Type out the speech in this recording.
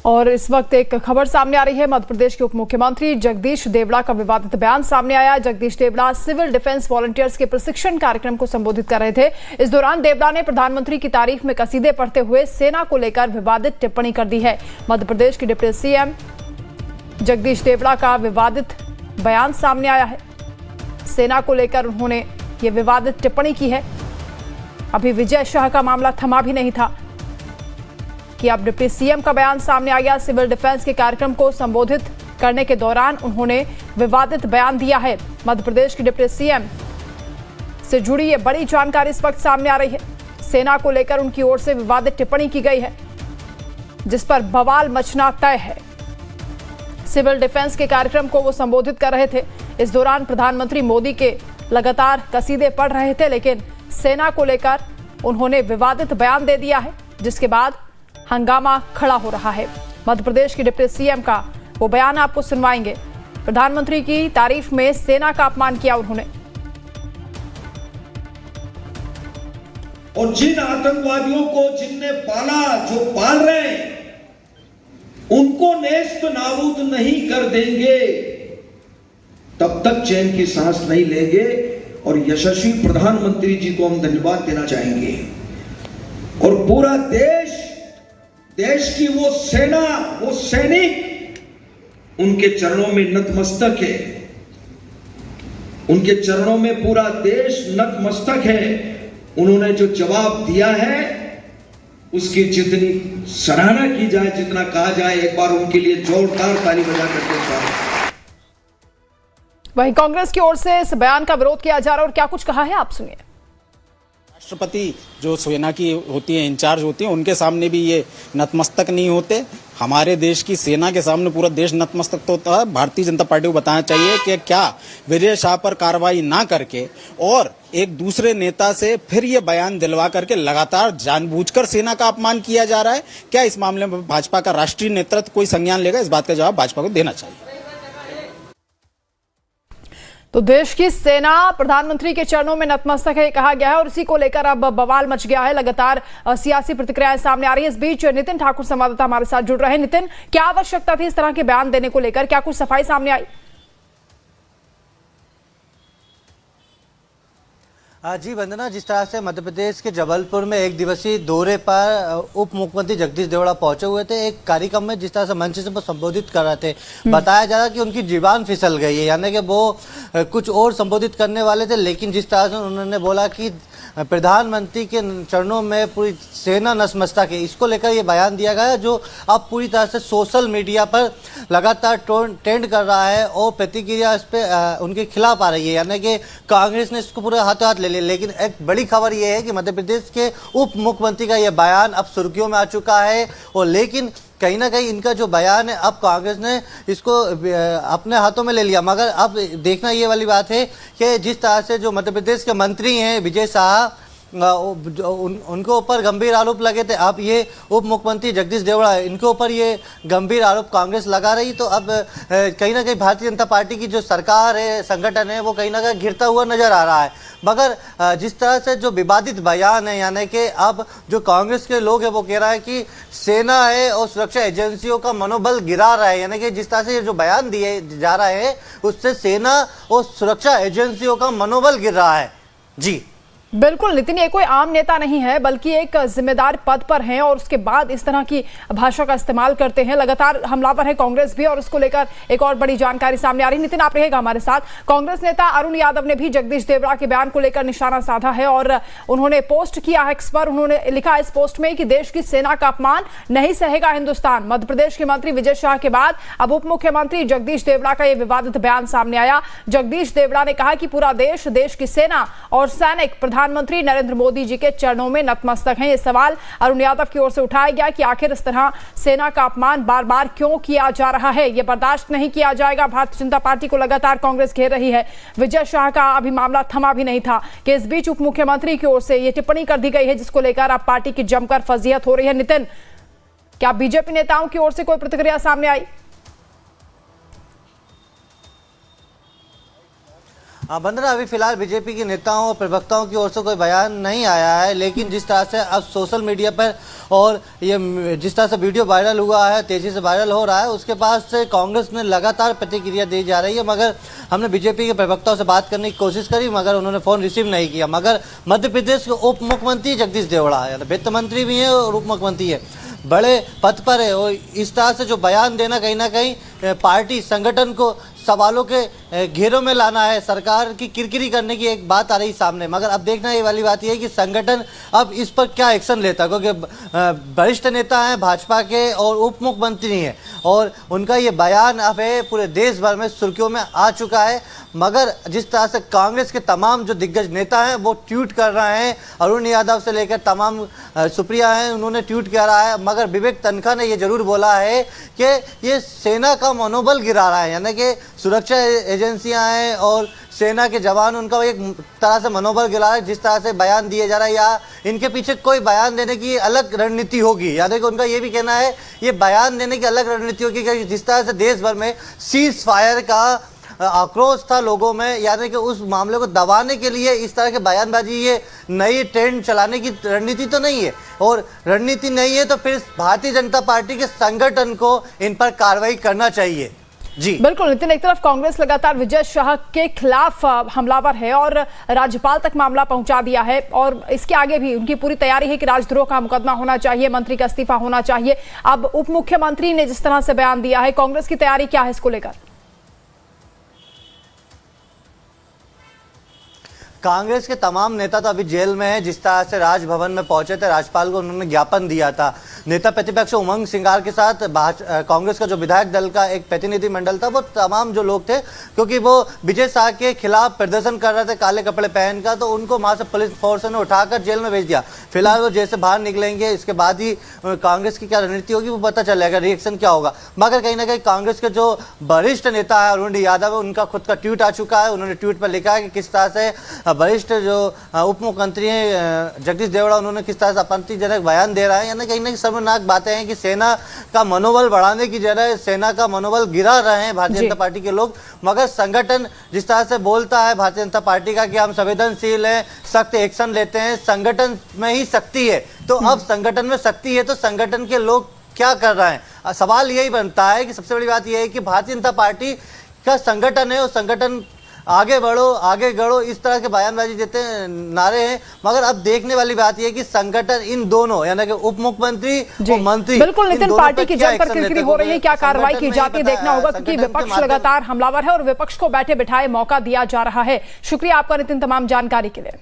और इस वक्त एक खबर सामने आ रही है। मध्य प्रदेश के उप मुख्यमंत्री जगदीश देवड़ा का विवादित बयान सामने आया। Jagdish Devda civil defence volunteers के प्रशिक्षण कार्यक्रम को संबोधित कर रहे थे। इस दौरान देवड़ा ने प्रधानमंत्री की तारीफ में कसीदे पढ़ते हुए सेना को लेकर विवादित टिप्पणी कर दी है। मध्य प्रदेश के डिप्टी सीएम जगदीश देवड़ा का विवादित बयान सामने आया है। सेना को लेकर उन्होंने ये विवादित टिप्पणी की है। अभी विजय शाह का मामला थमा भी नहीं था कि अब डिप्टी सीएम का बयान सामने आ गया। सिविल डिफेंस के कार्यक्रम को संबोधित करने के दौरान उन्होंने विवादित बयान दिया है। मध्य प्रदेश के डिप्टी सीएम से जुड़ी ये बड़ी जानकारी इस वक्त सामने आ रही है। सेना को लेकर उनकी ओर से विवादित टिप्पणी की गई है, जिस पर बवाल मचना तय है। सिविल डिफेंस के कार्यक्रम को वो संबोधित कर रहे थे। इस दौरान प्रधानमंत्री मोदी के लगातार कसीदे पढ़ रहे थे, लेकिन सेना को लेकर उन्होंने विवादित बयान दे दिया है, जिसके बाद हंगामा खड़ा हो रहा है। मध्य प्रदेश के डिप्टी सीएम का वो बयान आपको सुनवाएंगे। प्रधानमंत्री की तारीफ में सेना का अपमान किया उन्होंने। और जिन आतंकवादियों को जिनने पाला, जो पाल रहे हैं, उनको नेस्त नाबूद नहीं कर देंगे तब तक चैन की सांस नहीं लेंगे। और यशस्वी प्रधानमंत्री जी को हम धन्यवाद देना चाहेंगे। और पूरा देश की वो सेना, वो सैनिक उनके चरणों में नतमस्तक है। उनके चरणों में पूरा देश नतमस्तक है। उन्होंने जो जवाब दिया है उसकी जितनी सराहना की जाए, जितना कहा जाए, एक बार उनके लिए जोरदार ताली बजा करके स्वागत। वहीं कांग्रेस की ओर से इस बयान का विरोध किया जा रहा है और क्या कुछ कहा है, आप सुनिए। राष्ट्रपति जो सेना की होती है, इंचार्ज होती है, उनके सामने भी ये नतमस्तक नहीं होते। हमारे देश की सेना के सामने पूरा देश नतमस्तक तो होता है। भारतीय जनता पार्टी को बताना चाहिए कि क्या विजय शाह पर कार्रवाई ना करके और एक दूसरे नेता से फिर ये बयान दिलवा करके लगातार जानबूझकर सेना का अपमान किया जा रहा है। क्या इस मामले में भाजपा का राष्ट्रीय नेतृत्व कोई संज्ञान लेगा? इस बात का जवाब भाजपा को देना चाहिए। तो देश की सेना प्रधानमंत्री के चरणों में नतमस्तक है, कहा गया है, और इसी को लेकर अब बवाल मच गया है। लगातार सियासी प्रतिक्रियाएं सामने आ रही है। इस बीच नितिन ठाकुर संवाददाता हमारे साथ जुड़ रहे हैं। नितिन, क्या आवश्यकता थी इस तरह के बयान देने को लेकर? क्या कुछ सफाई सामने आई? जी वंदना, जिस तरह से मध्य प्रदेश के जबलपुर में एक दिवसीय दौरे पर उप मुख्यमंत्री जगदीश देवड़ा पहुंचे हुए थे, एक कार्यक्रम में जिस तरह से मंच से वो संबोधित कर रहे थे, बताया जा रहा कि उनकी जुबान फिसल गई है, यानी कि वो कुछ और संबोधित करने वाले थे, लेकिन जिस तरह से उन्होंने बोला कि प्रधानमंत्री के चरणों में पूरी सेना नतमस्तक है, इसको लेकर ये बयान दिया गया, जो अब पूरी तरह से सोशल मीडिया पर लगातार ट्रेंड कर रहा है और प्रतिक्रिया इस पर उनके खिलाफ आ रही है, यानी कि कांग्रेस ने इसको पूरे हाथों हाथ ले लिया। लेकिन एक बड़ी खबर ये है कि मध्य प्रदेश के उप मुख्यमंत्री का ये बयान अब सुर्खियों में आ चुका है। और लेकिन कहीं ना कहीं इनका जो बयान है, अब कांग्रेस ने इसको अपने हाथों में ले लिया। मगर अब देखना ये वाली बात है कि जिस तरह से जो मध्य प्रदेश के मंत्री हैं विजय शाह, उनके ऊपर गंभीर आरोप लगे थे, अब ये उप मुख्यमंत्री जगदीश देवड़ा है, इनके ऊपर ये गंभीर आरोप कांग्रेस लगा रही। तो अब कहीं ना कहीं भारतीय जनता पार्टी की जो सरकार है, संगठन है, वो कहीं ना कहीं गिरता हुआ नजर आ रहा है। मगर जिस तरह से जो विवादित बयान है, यानी कि अब जो कांग्रेस के लोग हैं वो कह रहा है कि सेना है और सुरक्षा एजेंसियों का मनोबल गिरा रहा है, यानी कि जिस तरह से जो बयान दिए जा रहा है उससे सेना और सुरक्षा एजेंसियों का मनोबल गिर रहा है। जी बिल्कुल नितिन, ये कोई आम नेता नहीं है, बल्कि एक जिम्मेदार पद पर हैं और उसके बाद इस तरह की भाषा का इस्तेमाल करते हैं। लगातार हमलावर है कांग्रेस भी, और इसको लेकर एक और बड़ी जानकारी सामने आ रही है। नितिन, आप रहेगा हमारे साथ। कांग्रेस नेता अरुण यादव ने भी जगदीश देवड़ा के बयान को लेकर निशाना साधा है और उन्होंने पोस्ट किया है एक्स पर। उन्होंने लिखा इस पोस्ट में कि देश की सेना का अपमान नहीं सहेगा हिंदुस्तान। मध्य प्रदेश के मंत्री विजय शाह के बाद अब उप मुख्यमंत्री जगदीश देवड़ा का यह विवादित बयान सामने आया। जगदीश देवड़ा ने कहा कि पूरा देश, देश की सेना और सैनिक प्रधानमंत्री नरेंद्र मोदी जी के चरणों में नतमस्तक हैं। ये सवाल अरुण यादव की ओर से उठाया गया कि आखिर इस तरह सेना का अपमान बार बार क्यों किया जा रहा है? ये बर्दाश्त नहीं किया जाएगा। भारतीय जनता पार्टी को लगातार कांग्रेस घेर रही है। विजय शाह का अभी मामला थमा भी नहीं था कि इस बीच उप मुख्यमंत्री की ओर से ये टिप्पणी कर दी गई है, जिसको लेकर अब पार्टी की जमकर फजीहत हो रही है। नितिन, क्या बीजेपी नेताओं की ओर से कोई प्रतिक्रिया सामने आई? वंदना, अभी फिलहाल बीजेपी के नेताओं और प्रवक्ताओं की ओर से कोई बयान नहीं आया है, लेकिन जिस तरह से अब सोशल मीडिया पर और ये जिस तरह से वीडियो वायरल हुआ है, तेजी से वायरल हो रहा है, उसके पास से कांग्रेस ने लगातार प्रतिक्रिया दी जा रही है। मगर हमने बीजेपी के प्रवक्ताओं से बात करने की कोशिश करी, मगर उन्होंने फोन रिसीव नहीं किया। मगर मध्य प्रदेश के उप मुख्यमंत्री जगदीश देवड़ा है, वित्त मंत्री भी है और उप मुख्यमंत्री है, बड़े पद पर है, और इस तरह से जो बयान देना कहीं ना कहीं पार्टी संगठन को सवालों के घेरों में लाना है, सरकार की किरकिरी करने की एक बात आ रही सामने। मगर अब देखना ये वाली बात ये है कि संगठन अब इस पर क्या एक्शन लेता है, क्योंकि वरिष्ठ नेता हैं भाजपा के और उप मुख्यमंत्री हैं, और उनका ये बयान अब है पूरे देश भर में सुर्खियों में आ चुका है। मगर जिस तरह से कांग्रेस के तमाम जो दिग्गज नेता हैं वो ट्वीट कर रहे हैं, अरुण यादव से लेकर तमाम सुप्रिया हैं, उन्होंने ट्वीट किया रहा है। मगर विवेक तनखा ने ये जरूर बोला है कि ये सेना का मनोबल गिरा रहा है, यानी कि सुरक्षा एजेंसियां हैं और सेना के जवान, उनका एक तरह से मनोबल गिरा रहा है। जिस तरह से बयान दिए जा रहा है, या इनके पीछे कोई बयान देने की अलग रणनीति होगी, यानी कि उनका ये भी कहना है ये बयान देने की अलग रणनीति होगी, कि जिस तरह से देश भर में सीज फायर का आक्रोश था लोगों में, यानी कि उस मामले को दबाने के लिए इस तरह के बयानबाजी, ये नई ट्रेंड चलाने की रणनीति तो नहीं है। और रणनीति नहीं है तो फिर भारतीय जनता पार्टी के संगठन को इन पर कार्रवाई करना चाहिए। जी बिल्कुल नितिन, एक तरफ कांग्रेस लगातार विजय शाह के खिलाफ हमलावर है और राज्यपाल तक मामला पहुंचा दिया है, और इसके आगे भी उनकी पूरी तैयारी है कि राजद्रोह का मुकदमा होना चाहिए, मंत्री का इस्तीफा होना चाहिए। अब उप मुख्यमंत्री ने जिस तरह से बयान दिया है, कांग्रेस की तैयारी क्या है इसको लेकर? कांग्रेस के तमाम नेता तो अभी जेल में हैं। जिस तरह से राजभवन में पहुंचे थे, राज्यपाल को उन्होंने ज्ञापन दिया था। नेता प्रतिपक्ष उमंग सिंगार के साथ कांग्रेस का जो विधायक दल का एक प्रतिनिधि मंडल था, वो तमाम जो लोग थे, क्योंकि वो विजय शाह के खिलाफ प्रदर्शन कर रहे थे काले कपड़े पहनकर, तो उनको वहां से पुलिस फोर्स ने उठाकर जेल में भेज दिया। फिलहाल वो जैसे बाहर निकलेंगे, इसके बाद ही कांग्रेस की क्या रणनीति होगी वो पता चलेगा, रिएक्शन क्या होगा। मगर कहीं ना कहीं कांग्रेस के जो वरिष्ठ नेता है अरुण यादव, उनका खुद का ट्वीट आ चुका है। उन्होंने ट्वीट पर लिखा है कि किस तरह से वरिष्ठ जो उप मुख्यमंत्री हैं जगदीश देवड़ा, उन्होंने किस तरह से आपत्तिजनक बयान दे रहा है, यानी कहीं ना कहीं शर्मनाक बातें हैं कि सेना का मनोबल बढ़ाने की जगह सेना का मनोबल गिरा रहे हैं भारतीय जनता पार्टी के लोग। मगर संगठन जिस तरह से बोलता है भारतीय जनता पार्टी का कि हम संवेदनशील हैं, सख्त एक्शन लेते हैं, संगठन में ही शक्ति है, तो अब संगठन में शक्ति है तो संगठन के लोग क्या कर रहे हैं? सवाल यही बनता है कि सबसे बड़ी बात यह है कि भारतीय जनता पार्टी का संगठन है और संगठन आगे बढ़ो आगे बढ़ो इस तरह के बयानबाजी देते हैं, नारे हैं। मगर अब देखने वाली बात यह है कि संगठन इन दोनों यानी कि उप मुख्यमंत्री और मंत्री, बिल्कुल नितिन, पार्टी की जम पर किरकिरी हो रही है, क्या कार्रवाई की जाती है देखना होगा, क्योंकि विपक्ष लगातार हमलावर है और विपक्ष को बैठे बिठाए मौका दिया जा रहा है। शुक्रिया आपका नितिन तमाम जानकारी के लिए।